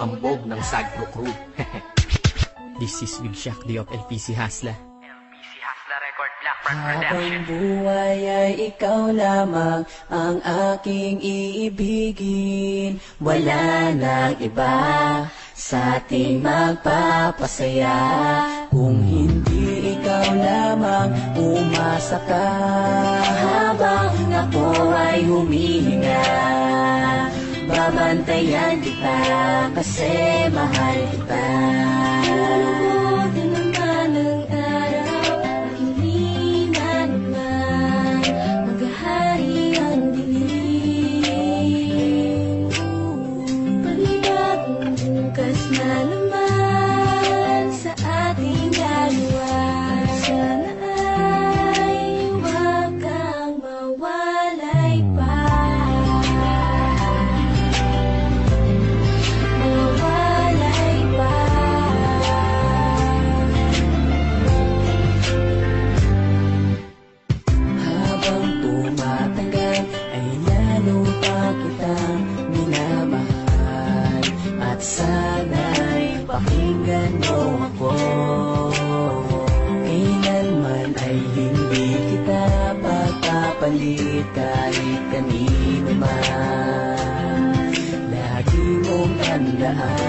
hambog ng Sagro Crew. This is Big Shaq D of LPC Hasla. LPC Hasla Record Black Front Habang Redemption. buhay ay ikaw lamang ang aking iibigin. Wala nang iba sa ating magpapasaya. Kung hindi ikaw lamang, umasa ka habang ako ay humihinga. Babantayan kita kasi mahal kita. Lulubutin naman ang araw, hindi na naman maghahari ang dilim. Panibagong bukas na naman sa ating dalawa. Sana ay huwag kang mawalay pa. Sana'y pakinggan mo ako. Kailanman ay hindi kita pagpapalit kahit kanino man. Lagi mong tandaan.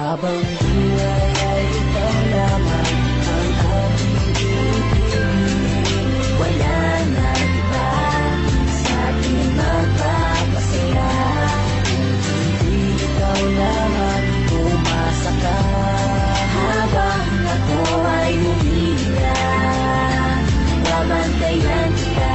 Habang buhay ay ikaw lamang ang aking ibigin. Wala na iba sa ating magpapasaya. Hindi ikaw lamang, umasa ka habang ako ay humihinga. Babantayan kita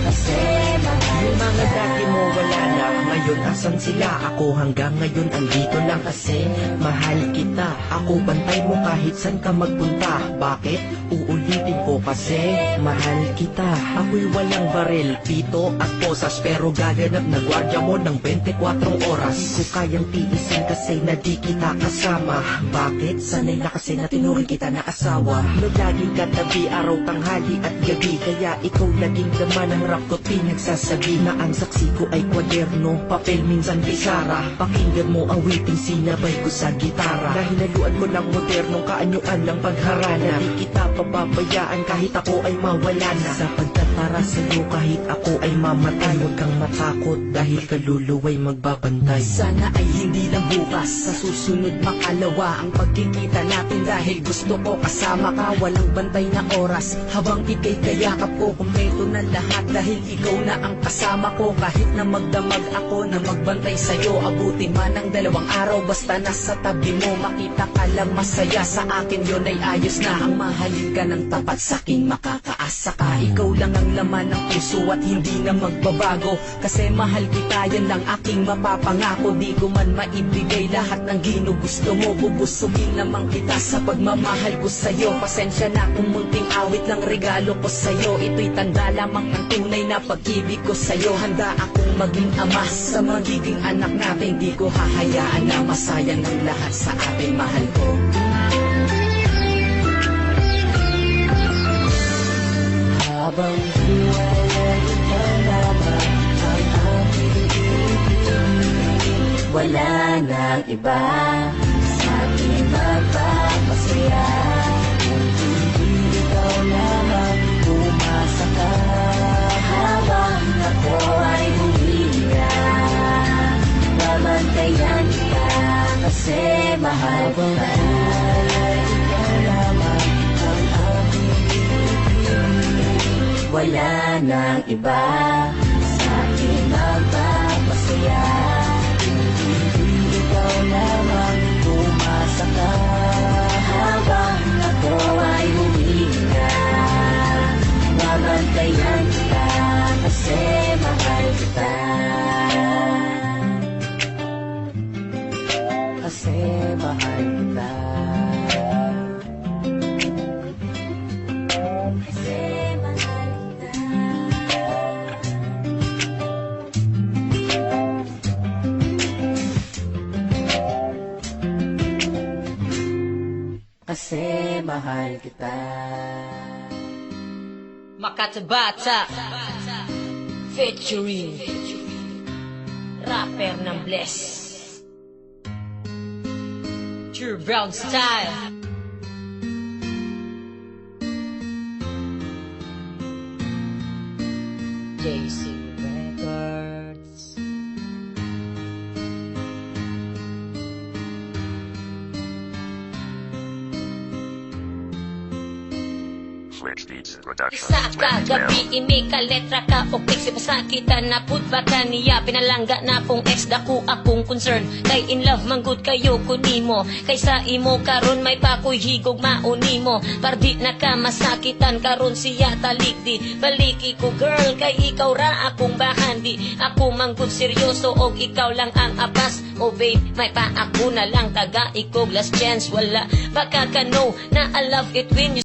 kasi mahal yung mga kita. dati mo wala na, ngayon asan sila? Ako hanggang ngayon andito lang kasi mahal kita. Ako bantay mo kahit saan ka magpunta. Bakit? Uulitin ko kasi mahal kita. Ako'y walang baril, pito at posas, pero gaganap na gwardiya mo ng 24 oras. Di ko kayang tiisin kasi na di kita kasama. Bakit? Sanay na kasi na tinuring kita na asawa. No laging katabi araw, tanghali at gabi, kaya ikaw laging laman ng rap ko't pinagsasabi na ang saksi ko ay kwaderno, papel minsan pisara. Pakinggan mo ang awiting sinabay ko sa gitara. Dahil naluan ko ng modernong kaanyuan ng pagharana. Di kita pababayaan kahit ako ay mawala na. Sapagkat para sa'yo kahit ako ay mamatay, huwag kang matakot dahil kaluluwa'y magbabantay. Sana ay hindi lang bukas, sa susunod makalawa ang pagkikita natin. Dahil gusto ko kasama ka, walang bantay na oras. Habang ika'y kayakap ko, kumpleto na lahat. Dahil ikaw na ang kasama ko, kahit na magdamag ako na magbantay sa'yo. Abuti man ang 2 araw, basta nasa tabi mo. Makita ka lang masaya sa akin, yun ay ayos na. Ang mahalin ka ng tapat sa'kin, makakaasa ka. Ikaw lang ang laman ng puso at hindi na magbabago. Kasi mahal kita, yan lang aking mapapangako. Di ko man maibigay lahat ng ginugusto mo. Bubusugin naman kita sa pagmamahal ko sa'yo. Pasensya na kung munting awit lang regalo ko sa'yo. Ito'y tanda lamang ng tunay na pag-ibig ko sa'yo. Handa akong maging ama sa magiging anak natin. Di ko hahayaan na masayang ang lahat sa ating mahal ko. Habang buhay ay ikaw lamang ang aking ibigin. Wala nang iba sa ating magpapasaya. Kung hindi ikaw lamang, umasa ka habang ako ay humihinga. Babantayan kita kasi mahal kita. Ikaw lamang ang aking ibigin. Wala nang iba sa aking magpapasaya. Hindi ikaw lamang, umasa ka habang ako ay humihinga. Babantayan kita kasi mahal kita. Kasi mahal kita. Kasi mahal kita. Kasi mahal kita. Makatabata featuring rapper ng Bless True Brown Style. JC Records. Switch Beats Production. Isa ka gabi imi ka letra ka o piksi pasakitan na pud baka niya pinalangga na pong ex dako akong concern kay in love manggod kayo kunimo kaysa imo karon may pakoy higog maunimo pardi na ka masakitan karon siya talikdi baliki ko girl kay ikaw ra akong bahandi ako manggod seryoso og ikaw lang ang apas oh babe may pa ako na lang taga ikog last chance wala baka ka know na I love it when you